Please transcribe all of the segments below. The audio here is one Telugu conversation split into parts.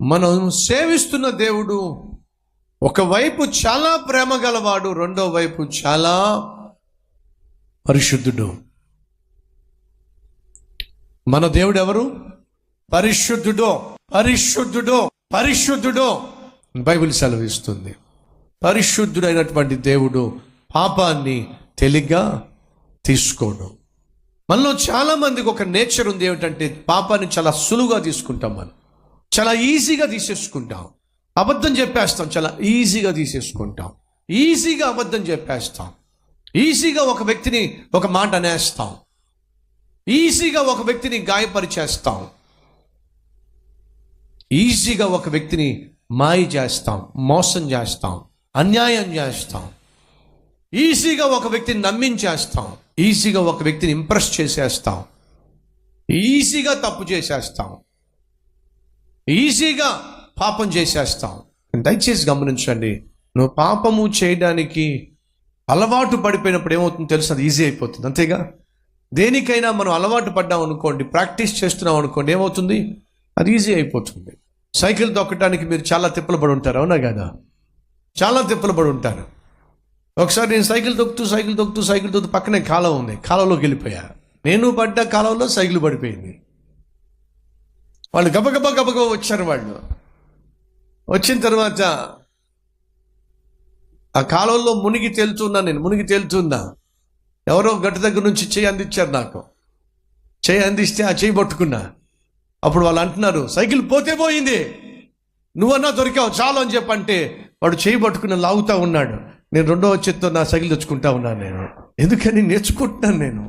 మనం సేవిస్తున్న దేవుడు ఒకవైపు చాలా ప్రేమ గలవాడు, రెండో వైపు చాలా పరిశుద్ధుడు. మన దేవుడు ఎవరు? పరిశుద్ధుడు, పరిశుద్ధుడు, పరిశుద్ధుడు. బైబిల్ సెలవిస్తుంది. పరిశుద్ధుడైనటువంటి దేవుడు పాపాన్ని తేలిగ్గా తీసుకోడు. మనలో చాలా మందికి ఒక నేచర్ ఉంది, ఏమిటంటే పాపాన్ని చాలా సులువుగా తీసుకుంటాం. మనం చాలా ఈజీగా తీసేసుకుంటాం. అబద్ధం చెప్పేస్తాం, చాలా ఈజీగా తీసేసుకుంటాం. ఈజీగా అబద్ధం చెప్పేస్తాం. ఈజీగా ఒక వ్యక్తిని ఒక మాట అనేస్తాం. ఈజీగా ఒక వ్యక్తిని గాయపరిచేస్తాం. ఈజీగా ఒక వ్యక్తిని మాయ చేస్తాం, మోసం చేస్తాం, అన్యాయం చేస్తాం. ఈజీగా ఒక వ్యక్తిని నమ్మించేస్తాం. ఈజీగా ఒక వ్యక్తిని ఇంప్రెస్ చేసేస్తాం. ఈజీగా తప్పు చేసేస్తాం. ఈజీగా పాపం చేసేస్తాం. దయచేసి గమనించండి, నువ్వు పాపము చేయడానికి అలవాటు పడిపోయినప్పుడు ఏమవుతుందో తెలుసు, అది ఈజీ అయిపోతుంది. అంతేగా, దేనికైనా మనం అలవాటు పడ్డాం అనుకోండి, ప్రాక్టీస్ చేస్తున్నాం అనుకోండి, ఏమవుతుంది? అది ఈజీ అయిపోతుంది. సైకిల్ తొక్కడానికి మీరు చాలా తిప్పలు పడి ఉంటారు, అవునా కదా? చాలా తిప్పలు పడి ఉంటారు. ఒకసారి నేను సైకిల్ తొక్కుతూ పక్కనే కాలువ ఉంది, కాలువలోకి వెళ్ళిపోయా. నేను పడ్డ కాలువలో సైకిల్ పడిపోయింది. వాళ్ళు గబగబా వచ్చారు. వాళ్ళు వచ్చిన తర్వాత ఆ కాలువలో మునిగి తేలుతున్నా. ఎవరో గట్టు దగ్గర నుంచి చేయి అందించారు నాకు. చేయి అందిస్తే ఆ చేయి పట్టుకున్నా. అప్పుడు వాళ్ళు అంటున్నారు, సైకిల్ పోతే పోయింది, నువ్వన్నా దొరికావు చాలు అని చెప్పంటే, వాడు చేయి పట్టుకుని లాగుతూ ఉన్నాడు. నేను రెండో చేత్తో నా సైకిల్ తెచ్చుకుంటా ఉన్నాను. నేను ఎందుకని నేర్చుకుంటున్నాను. నేను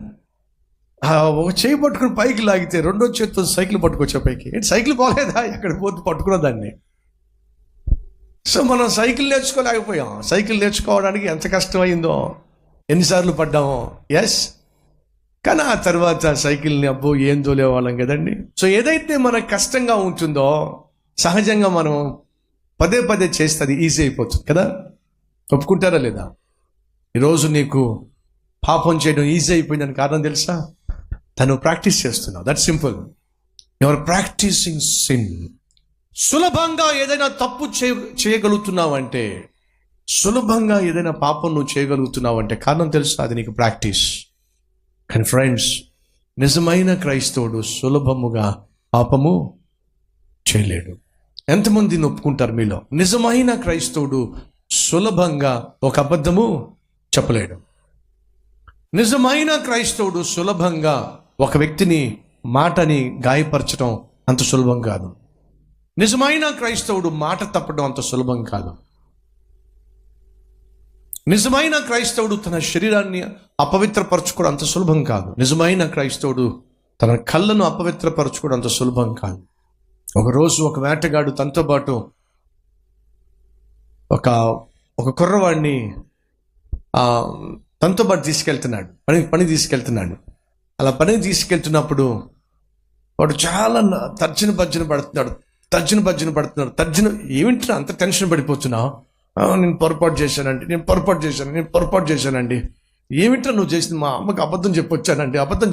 ఒక చేయి పట్టుకుని పైకి లాగితే రెండో చేత్తో సైకిల్ పట్టుకొచ్చా పైకి. ఏంటి సైకిల్ పోలేదా? ఎక్కడ పోతే పట్టుకున్న దాన్ని. సో మనం సైకిల్ నేర్చుకోలేకపోయాం. సైకిల్ నేర్చుకోవడానికి ఎంత కష్టమైందో, ఎన్నిసార్లు పడ్డామో. ఎస్, కానీ ఆ తర్వాత సైకిల్ని అబ్బో ఏం తోలేవాళ్ళం కదండి. సో ఏదైతే మనకు కష్టంగా ఉంటుందో సహజంగా మనం పదే పదే చేస్తే అది ఈజీ అయిపోతుంది కదా. ఒప్పుకుంటారా లేదా? ఈరోజు నీకు పాపం చేయడం ఈజీ అయిపోయిందని కారణం తెలుసా? తను ప్రాక్టీస్ చేస్తున్నావు. That simple. Your practising sin. సులభంగా ఏదైనా తప్పు చేయగలుగుతున్నావంటే, సులభంగా ఏదైనా పాపం నువ్వు చేయగలుగుతున్నావంటే కారణం తెలుసా? అది నీకు ప్రాక్టీస్. కానీ ఫ్రెండ్స్, నిజమైన క్రైస్తవుడు సులభముగా పాపము చేయలేడు. ఎంతమంది ఒప్పుకుంటారు మీలో? నిజమైన క్రైస్తవుడు సులభంగా ఒక అబద్ధము చెప్పలేడు. నిజమైన క్రైస్తవుడు సులభంగా ఒక వ్యక్తిని మాటని గాయపరచడం అంత సులభం కాదు. నిజమైన క్రైస్తవుడు మాట తప్పడం అంత సులభం కాదు. నిజమైన క్రైస్తవుడు తన శరీరాన్ని అపవిత్రపరచుకోవడం అంత సులభం కాదు. నిజమైన క్రైస్తవుడు తన కళ్ళను అపవిత్రపరచుకోవడం అంత సులభం కాదు. ఒకరోజు ఒక వేటగాడు తనతో పాటు ఒక కుర్రవాడిని తనతో పాటు తీసుకెళ్తున్నాడు, పని తీసుకెళ్తున్నాడు. అలా పని తీసుకెళ్తున్నప్పుడు వాడు చాలా తర్జన భర్జన పడుతున్నాడు. ఏమిటి అంత టెన్షన్ పడిపోతున్నావు? నేను పొరపాటు చేశానండి. ఏమిట్రా నువ్వు చేసింది? మా అమ్మకి అబద్ధం చెప్పొచ్చానండి, అబద్ధం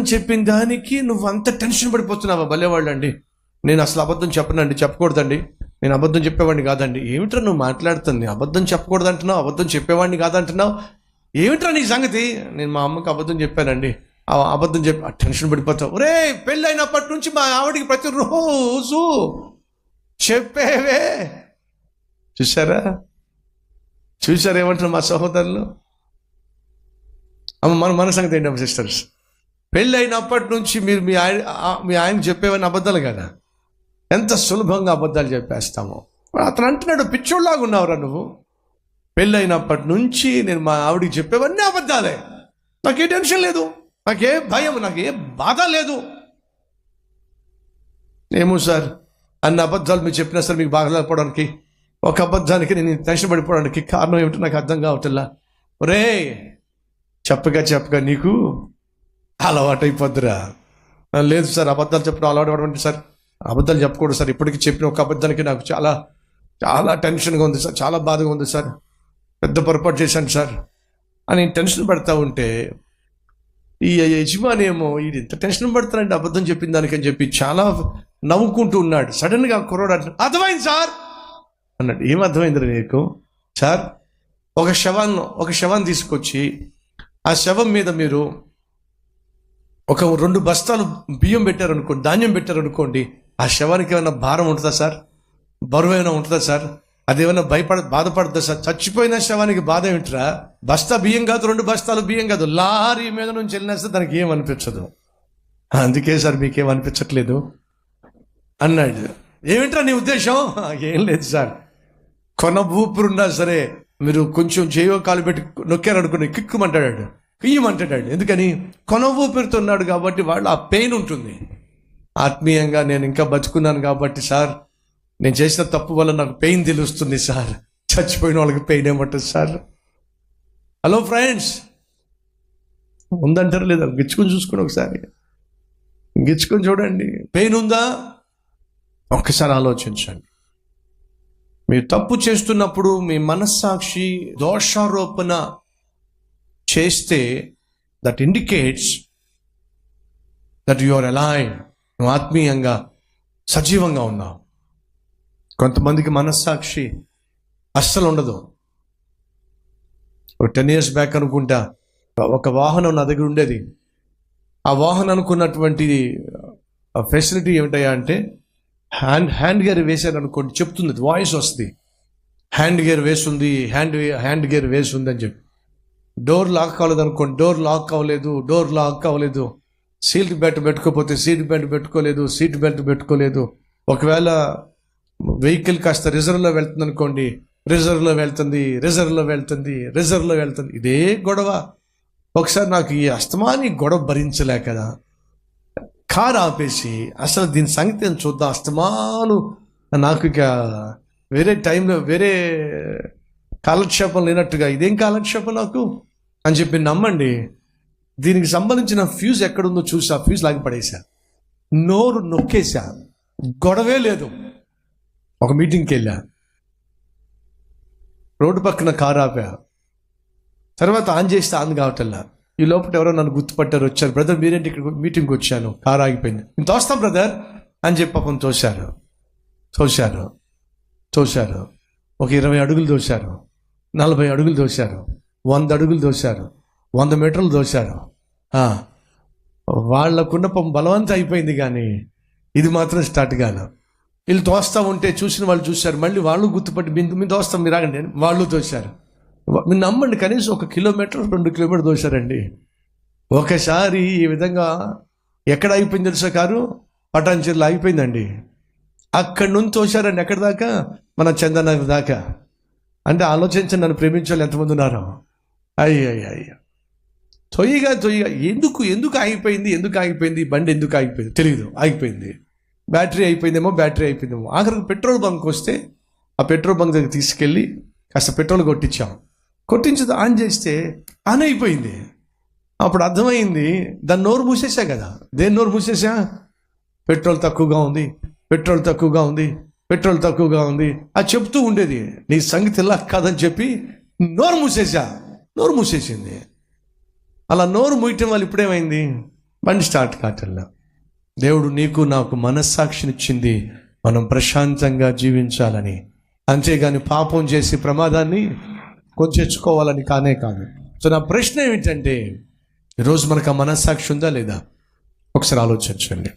చెప్పిన దానికి నువ్వు అంత టెన్షన్ పడిపోతున్నావా? భలేవాళ్ళు అండి. నేను అసలు అబద్ధం చెప్పకూడదండి, నేను అబద్ధం చెప్పేవాడిని కాదండి. ఏమిట్రా నువ్వు మాట్లాడుతుంది? అబద్ధం చెప్పకూడదు అంటున్నావు, అబద్ధం చెప్పేవాడిని కాదంటున్నావు. ఏమిట్రా నీ సంగతి? నేను మా అమ్మకి అబద్ధం చెప్పానండి. అబద్ధం టెన్షన్ పడిపోతావు. ఒరే, పెళ్ళైనప్పటి నుంచి మా ఆవిడికి ప్రతిరోజు చెప్పేవే. చూసారా ఏమంటారు మా సహోదరులు? మన సంగతి ఏంటమ్మా సిస్టర్స్? పెళ్ళైనప్పటి నుంచి మీరు మీ ఆయన చెప్పేవని అబద్ధాలు కదా. ఎంత సులభంగా అబద్ధాలు చెప్పేస్తామో. అతను అంటున్నాడు, పిచ్చోళ్ళలాగా ఉన్నావురా నువ్వు. పెళ్ళైనప్పటి నుంచి నేను మా ఆవిడికి చెప్పేవన్నీ అబద్ధాలే. నాకే టెన్షన్ లేదు, నాకే భయం, నాకే బాధ లేదు. ఏమో సార్, అన్ని అబద్ధాలు మీరు చెప్పినా సార్ మీకు బాధపడడానికి, ఒక అబద్ధానికి నేను టెన్షన్ పడిపోవడానికి కారణం ఏమిటో నాకు అర్థం కావట్లా. ఒరే, చెప్పగా నీకు అలవాటు అయిపోద్దురా. లేదు సార్, అబద్ధాలు చెప్పడం అలవాటు పడమంటే సార్, అబద్ధాలు చెప్పకూడదు సార్. ఇప్పటికీ చెప్పిన ఒక అబద్ధానికి నాకు చాలా చాలా టెన్షన్గా ఉంది సార్, చాలా బాధగా ఉంది సార్, పెద్ద పొరపాటు చేశాను సార్ అని టెన్షన్ పడతా ఉంటే ఈ యజమాని ఏమో ఇది ఇంత టెన్షన్ పడుతున్నాడు అబద్ధం చెప్పిన దానికని చెప్పి చాలా నవ్వుకుంటూ ఉన్నాడు. సడన్గా కుర్రోడు అంటున్నాడు, అర్థమైంది సార్ అన్నాడు. ఏం అర్థమైంది నీకు? సార్, ఒక శవాన్ని తీసుకొచ్చి ఆ శవం మీద మీరు ఒక 2 బస్తాలు బియ్యం పెట్టారనుకోండి, ధాన్యం పెట్టారనుకోండి, ఆ శవానికి ఏమైనా భారం ఉంటుందా సార్? బరువు ఏమైనా ఉంటుందా సార్? అదేమైనా బాధపడుతుందా సార్? చచ్చిపోయిన శవానికి బాధ ఏమిట్రా? బస్తా బియ్యం కాదు, 2 బస్తాలు బియ్యం కాదు, లారీ మీద నుంచి వెళ్ళినేస్తే దానికి ఏం అనిపించదు. అందుకే సార్ మీకేం అనిపించట్లేదు అన్నాడు. ఏమిట్రా నీ ఉద్దేశం? ఏం లేదు సార్, కొన ఊపిరున్నా సరే మీరు కొంచెం చేయో కాలు పెట్టి నొక్కారనుకుని కిక్కుమంటాడు, కియ్యమంటాడు. ఎందుకని? కొన ఊపిరుతున్నాడు కాబట్టి వాళ్ళు ఆ పెయిన్ ఉంటుంది. ఆత్మీయంగా నేను ఇంకా బతుకున్నాను కాబట్టి సార్, నేను చేసిన తప్పు వల్ల నాకు పెయిన్ తెలుస్తుంది సార్. చచ్చిపోయిన వాళ్ళకి పెయిన్ ఏమంటుంది సార్? హలో ఫ్రెండ్స్, ఉందంటారు లేదా? గిచ్చుకొని చూసుకోండి, ఒకసారి గిచ్చుకొని చూడండి. పెయిన్ ఉందా? ఒక్కసారి ఆలోచించండి. మీరు తప్పు చేస్తున్నప్పుడు మీ మనస్సాక్షి దోషారోపణ చేస్తే that indicates that you are alive, నువ్వు ఆత్మీయంగా సజీవంగా ఉన్నావు. కొంతమందికి మనస్సాక్షి అస్సలు ఉండదు. ఒక 10 years బ్యాక్ అనుకుంటా ఒక వాహనం నా దగ్గర ఉండేది. ఆ వాహనం అనుకున్నటువంటి ఫెసిలిటీ ఏమిటయ్యా అంటే, హ్యాండ్ గేర్ వేసాను అనుకోండి, చెప్తుంది, వాయిస్ వస్తుంది, హ్యాండ్ గేర్ వేసింది, హ్యాండ్ గేర్ వేసింది అని చెప్పి. డోర్ లాక్ అవ్వలేదు అనుకోండి, డోర్ లాక్ అవ్వలేదు. సీట్ బెల్ట్ పెట్టుకోకపోతే సీట్ బెల్ట్ పెట్టుకోలేదు. ఒకవేళ వెహికల్ కాస్త రిజర్వ్లో వెళ్తుంది అనుకోండి, రిజర్వ్లో వెళ్తుంది. ఇదే గొడవ. ఒకసారి నాకు ఈ అస్తమాని గొడవ భరించలే కదా, కారు ఆపేసి అసలు దీని సంగతి అని చూద్దాం. అస్తమాను నాకు ఇక వేరే టైంలో వేరే కాలక్షేపం లేనట్టుగా, ఇదేం కాలక్షేపం నాకు అని చెప్పి నమ్మండి, దీనికి సంబంధించిన ఫ్యూజ్ ఎక్కడుందో చూసి ఆ ఫ్యూజ్ లాగి పడేసా, నోరు నొక్కేసా, గొడవే లేదు. ఒక మీటింగ్కి వెళ్ళా, రోడ్డు పక్కన కారు ఆపా, తర్వాత ఆన్ చేస్తే ఆన్ కావటల్లా. ఈ లోపల ఎవరో నన్ను గుర్తుపట్టారు, వచ్చారు, బ్రదర్ మీరేంటి ఇక్కడ మీటింగ్కి వచ్చాను, కారు ఆగిపోయింది, నేను తోస్తాం బ్రదర్ అని చెప్పి పాపం తోశారు. ఒక 20 అడుగులు తోశారు, 40 అడుగులు తోశారు, 100 అడుగులు తోశారు, 100 మీటర్లు తోశారు. వాళ్ళకున్న బలవంతం అయిపోయింది, కానీ ఇది మాత్రం స్టార్ట్ కాదు. వీళ్ళు తోస్తా ఉంటే చూసిన వాళ్ళు చూశారు, మళ్ళీ వాళ్ళు గుర్తుపట్టి మేము తోస్తాం మీరు ఆగండి, వాళ్ళు తోశారు. మీరు నమ్మండి, కనీసం 1 కిలోమీటర్ 2 కిలోమీటర్ తోశారండి. ఒకసారి ఈ విధంగా ఎక్కడ అయిపోయింది తెలుసా? కారు పటాన్చెరులో అయిపోయిందండి. అక్కడి నుంచి తోశారండి ఎక్కడి దాకా? మన చందనగర్ దాకా. అంటే ఆలోచించండి, నన్ను ప్రేమించే వాళ్ళు ఎంతమంది ఉన్నారో. అయ్యో తొయ్యగా ఎందుకు ఆగిపోయింది బండి, ఎందుకు ఆగిపోయింది తెలియదు, ఆగిపోయింది. బ్యాటరీ అయిపోయిందేమో. ఆఖరికి పెట్రోల్ బంక్ వస్తే ఆ పెట్రోల్ బంక్ దగ్గర తీసుకెళ్ళి కాస్త పెట్రోల్ కొట్టించి ఆన్ చేస్తే ఆన్ అయిపోయింది. అప్పుడు అర్థమైంది, దాన్ని నోరు మూసేసా కదా. దేని నోరు మూసేసా? పెట్రోల్ తక్కువగా ఉంది అది చెప్తూ ఉండేది. నీ సంగతి ఇలా కాదని చెప్పి నోరు మూసేసింది. అలా నోరు మూయటం వల్ల ఇప్పుడేమైంది? బండి స్టార్ట్ కావట్లా. దేవుడు నీకు నాకు మనస్సాక్షినిచ్చింది మనం ప్రశాంతంగా జీవించాలని, అంతేగాని పాపం చేసి ప్రమాదాన్ని కొంచెచ్చుకోవాలని కాదు. సో నా ప్రశ్న ఏమిటంటే, ఈరోజు మనకు ఆ మనస్సాక్షి ఉందా లేదా? ఒకసారి ఆలోచించండి.